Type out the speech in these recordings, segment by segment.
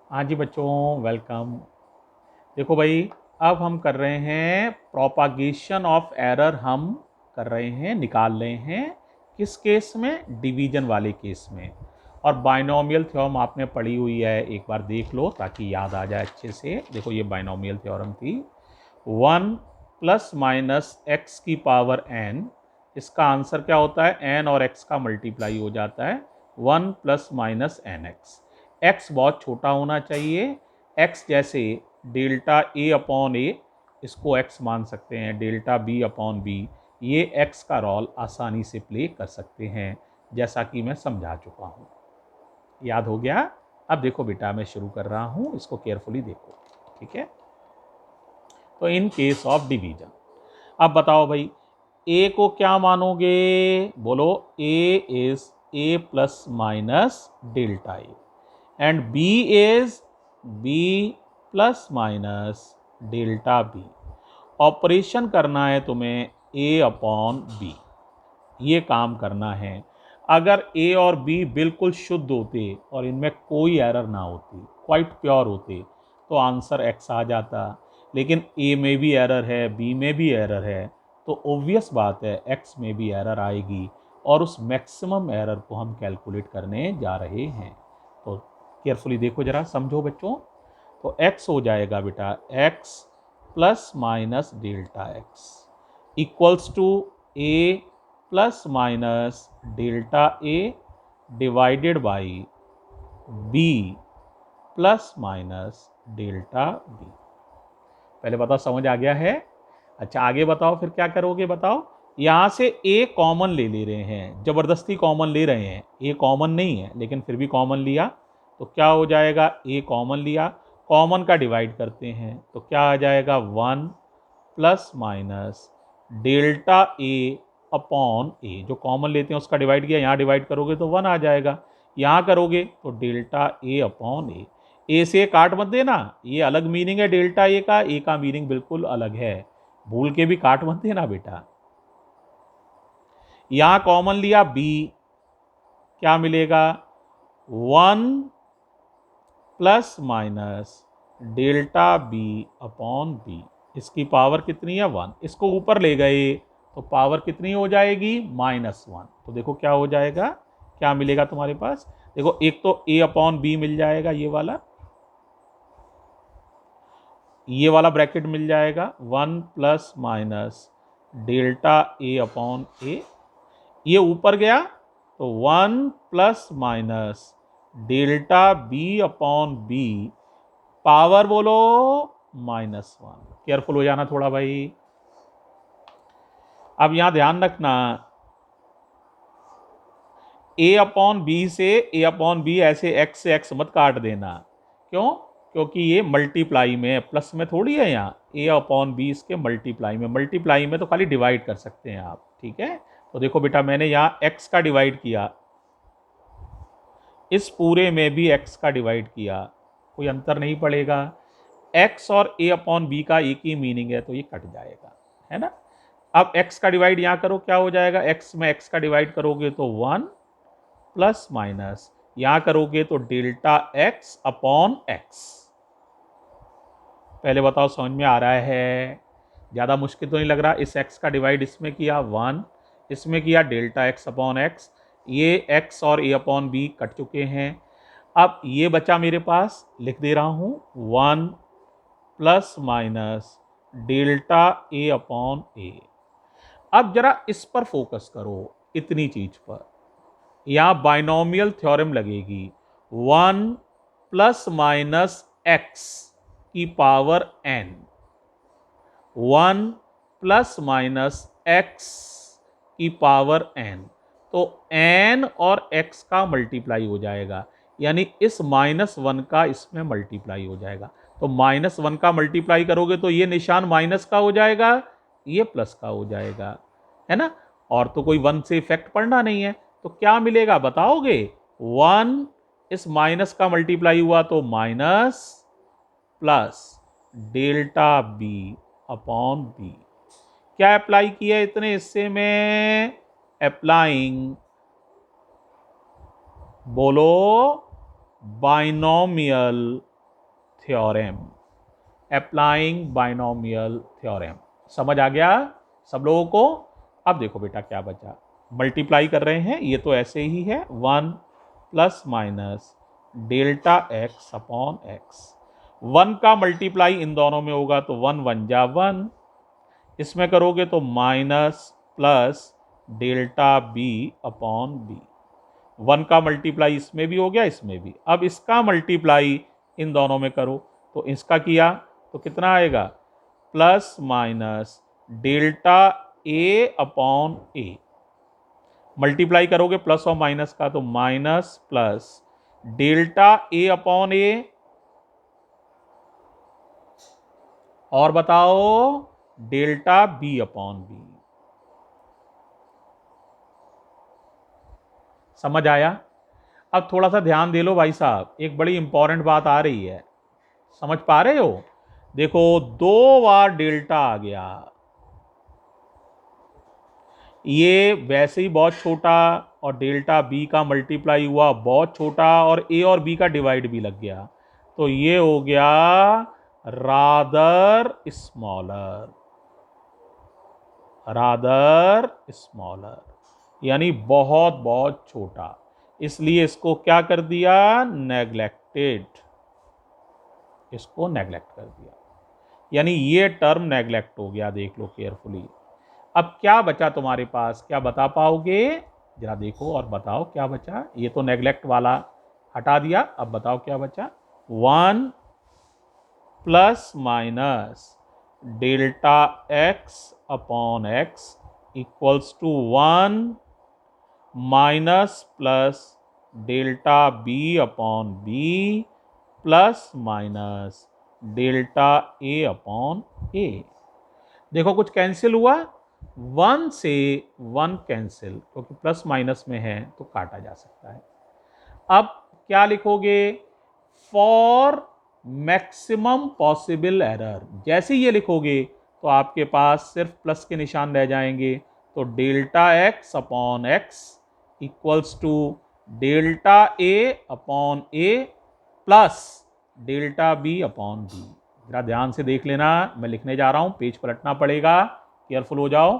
हाँ जी बच्चों, वेलकम। देखो भाई, अब हम कर रहे हैं प्रोपागेशन ऑफ एरर। हम कर रहे हैं, निकाल रहे हैं किस केस में? डिवीजन वाले केस में। और बाइनोमियल थ्योरम आपने पढ़ी हुई है, एक बार देख लो ताकि याद आ जाए अच्छे से। देखो ये बाइनोमियल थ्योरम थी। 1 प्लस माइनस एक्स की पावर एन, इसका आंसर क्या होता है? एन और एक्स का मल्टीप्लाई हो जाता है 1 plus minus n x. X बहुत छोटा होना चाहिए। एक्स जैसे डेल्टा ए अपॉन ए, इसको एक्स मान सकते हैं, डेल्टा बी अपॉन बी, ये एक्स का रोल आसानी से प्ले कर सकते हैं, जैसा कि मैं समझा चुका हूँ। याद हो गया? अब देखो बेटा, मैं शुरू कर रहा हूँ, इसको केयरफुली देखो, ठीक है? तो इन केस ऑफ डिवीजन, अब बताओ भाई, ए को क्या मानोगे? बोलो, A is A plus minus delta A and B is B plus minus delta B. Operation करना है तुम्हें ए अपॉन बी, ये काम करना है। अगर ए और बी बिल्कुल शुद्ध होते और इनमें कोई एरर ना होती, क्वाइट प्योर होते, तो आंसर एक्स आ जाता। लेकिन ए में भी एरर है, बी में भी एरर है, तो ऑब्वियस बात है एक्स में भी एरर आएगी, और उस मैक्सिमम एरर को हम कैलकुलेट करने जा रहे हैं। तो केयरफुली देखो जरा, समझो बच्चों। तो एक्स हो जाएगा बेटा x plus minus delta x equals to a plus minus delta a divided by b plus minus delta b. पहले बताओ, समझ आ गया है? अच्छा, आगे बताओ फिर क्या करोगे? बताओ। यहां से ए कॉमन ले रहे हैं, जबरदस्ती कॉमन ले रहे हैं। ए कॉमन नहीं है लेकिन फिर भी कॉमन लिया, तो क्या हो जाएगा? ए कॉमन लिया, कॉमन का डिवाइड करते हैं तो क्या आ जाएगा? 1 प्लस माइनस डेल्टा ए अपॉन ए। जो कॉमन लेते हैं उसका डिवाइड किया, यहाँ डिवाइड करोगे तो 1 आ जाएगा, यहाँ करोगे तो डेल्टा ए अपॉन ए से काट मत देना, ये अलग मीनिंग है डेल्टा ए का मीनिंग बिल्कुल अलग है, भूल के भी काट मत देना बेटा। यहां कॉमन लिया बी, क्या मिलेगा? 1 plus minus delta B upon b. इसकी पावर कितनी है? 1। इसको ऊपर ले गए तो पावर कितनी हो जाएगी? -1। तो देखो क्या हो जाएगा, क्या मिलेगा तुम्हारे पास? देखो, एक तो ए अपॉन बी मिल जाएगा, ये वाला ब्रैकेट मिल जाएगा, 1 plus minus delta A upon a. ये ऊपर गया तो 1 plus minus delta B upon b, power बोलो -1। केयरफुल हो जाना थोड़ा भाई। अब यहां ध्यान रखना, ए अपॉन बी से ए अपॉन बी ऐसे एक्स से एक्स मत काट देना। क्यों? क्योंकि ये मल्टीप्लाई में, प्लस में थोड़ी है। यहाँ ए अपॉन बी इसके मल्टीप्लाई में तो खाली डिवाइड कर सकते हैं आप, ठीक है? तो देखो बेटा, मैंने यहाँ एक्स का डिवाइड किया, इस पूरे में भी एक्स का डिवाइड किया, कोई अंतर नहीं पड़ेगा। एक्स और ए अपॉन बी का एक ही मीनिंग है, तो ये कट जाएगा, है ना? अब एक्स का डिवाइड यहाँ करो, क्या हो जाएगा? एक्स में एक्स का डिवाइड करोगे तो 1 प्लस माइनस, यहां करोगे तो डेल्टा एक्स अपॉन एक्स। पहले बताओ, समझ में आ रहा है? ज़्यादा मुश्किल तो नहीं लग रहा? इस एक्स का डिवाइड इसमें किया 1, इसमें किया डेल्टा एक्स अपॉन एक्स, ये एक्स और ए अपॉन बी कट चुके हैं। अब ये बचा मेरे पास, लिख दे रहा हूँ 1 प्लस माइनस डेल्टा ए अपॉन ए। अब जरा इस पर फोकस करो, इतनी चीज पर। यहाँ बाइनोमियल थ्योरम लगेगी, 1 प्लस माइनस एक्स की power n, 1 plus minus x की पावर एन, तो एन और एक्स का मल्टीप्लाई हो जाएगा, यानी इस -1 का इसमें मल्टीप्लाई हो जाएगा। तो -1 का मल्टीप्लाई करोगे तो ये निशान माइनस का हो जाएगा, ये प्लस का हो जाएगा, है ना? और तो कोई 1 से इफेक्ट पड़ना नहीं है, तो क्या मिलेगा बताओगे? 1 इस माइनस का मल्टीप्लाई हुआ तो minus, plus delta B upon b. क्या अप्लाई किया इतने हिस्से में? अप्लाइंग, बोलो, binomial theorem, applying binomial theorem. समझ आ गया सब लोगों को? अब देखो बेटा क्या बचा, मल्टीप्लाई कर रहे हैं, ये तो ऐसे ही है, 1 plus minus delta x upon x. 1 का मल्टीप्लाई इन दोनों में होगा तो 1 1 जा 1, इसमें करोगे तो minus plus delta B upon b. 1 का मल्टीप्लाई इसमें भी हो गया, इसमें भी। अब इसका मल्टीप्लाई इन दोनों में करो, तो इसका किया तो कितना आएगा, प्लस माइनस डेल्टा ए अपॉन ए। मल्टीप्लाई करोगे प्लस और माइनस का तो minus plus delta A upon ए, और बताओ डेल्टा बी अपॉन बी। समझ आया? अब थोड़ा सा ध्यान दे लो भाई साहब, एक बड़ी इंपॉर्टेंट बात आ रही है, समझ पा रहे हो? देखो 2 बार डेल्टा आ गया, ये वैसे ही बहुत छोटा, और डेल्टा बी का मल्टीप्लाई हुआ बहुत छोटा, और ए और बी का डिवाइड भी लग गया, तो ये हो गया रादर स्मॉलर, रादर स्मॉलर, यानी बहुत बहुत छोटा। इसलिए इसको क्या कर दिया, नेग्लेक्टेड, इसको नेग्लेक्ट कर दिया, यानी ये टर्म नेग्लेक्ट हो गया। देख लो केयरफुली। अब क्या बचा तुम्हारे पास, क्या बता पाओगे? जरा देखो और बताओ क्या बचा। ये तो नेग्लेक्ट वाला हटा दिया, अब बताओ क्या बचा। 1 plus minus delta x upon x equals to 1 minus plus delta B upon B plus minus delta A upon A. देखो कुछ कैंसिल हुआ, 1 से 1 कैंसिल, क्योंकि प्लस माइनस में है तो काटा जा सकता है। अब क्या लिखोगे, फॉर मैक्सिमम पॉसिबल एरर। जैसे ये लिखोगे तो आपके पास सिर्फ प्लस के निशान रह जाएंगे, तो delta x upon x equals to delta A upon a plus delta B upon b. जरा ध्यान से देख लेना, मैं लिखने जा रहा हूं, पेज पलटना पड़ेगा, केयरफुल हो जाओ।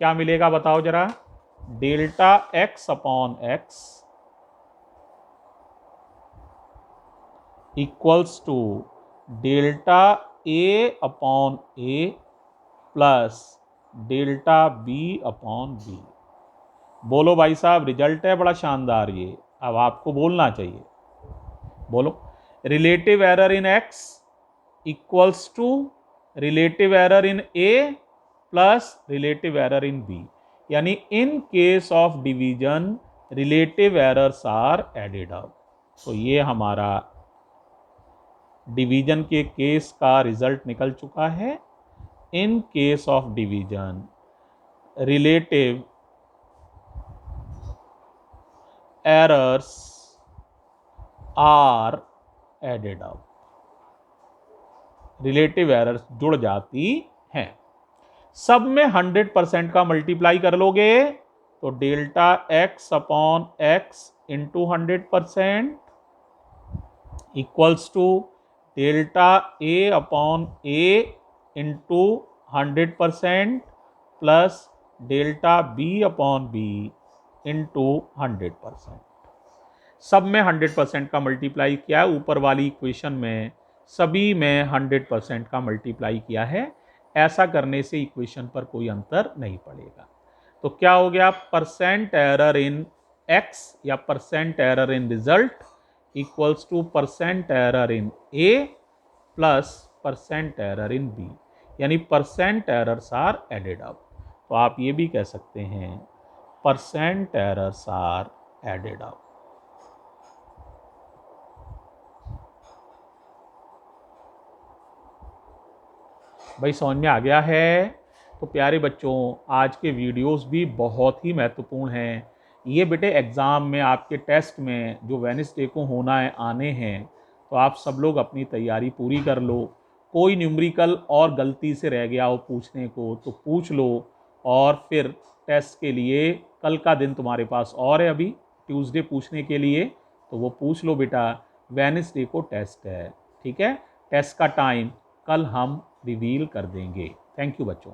क्या मिलेगा बताओ जरा, delta x upon x equals to delta A upon a plus delta B upon b. बोलो भाई साहब, रिजल्ट है बड़ा शानदार ये, अब आपको बोलना चाहिए, बोलो। Relative error in X equals to relative error in A plus relative error in B, यानी in case of division relative errors are added up. तो ये हमारा डिवीजन के केस का रिजल्ट निकल चुका है। In case of division relative errors are added up, relative errors जुड़ जाती हैं। सब में 100% का मल्टीप्लाई कर लोगे तो delta x upon x into 100% equals to delta A upon a into 100% plus delta B upon b into 100%। सब में 100% का मल्टीप्लाई किया है, ऊपर वाली इक्वेशन में सभी में 100% का मल्टीप्लाई किया है। ऐसा करने से इक्वेशन पर कोई अंतर नहीं पड़ेगा। तो क्या हो गया, परसेंट एरर इन एक्स या percent error in result equals to percent error in A plus percent error in B, यानी percent errors are added up. तो आप ये भी कह सकते हैं percent errors are added up. भाई समझ में आ गया है? तो प्यारे बच्चों, आज के वीडियोस भी बहुत ही महत्वपूर्ण हैं। ये बेटे एग्ज़ाम में, आपके टेस्ट में जो वेडनेसडे को होना है, आने हैं, तो आप सब लोग अपनी तैयारी पूरी कर लो। कोई न्यूमेरिकल और गलती से रह गया हो पूछने को तो पूछ लो, और फिर टेस्ट के लिए कल का दिन तुम्हारे पास और है, अभी ट्यूसडे पूछने के लिए, तो वो पूछ लो बेटा। वेडनेसडे को टेस्ट है, ठीक है? टेस्ट का टाइम कल हम रिवील कर देंगे। थैंक यू बच्चों।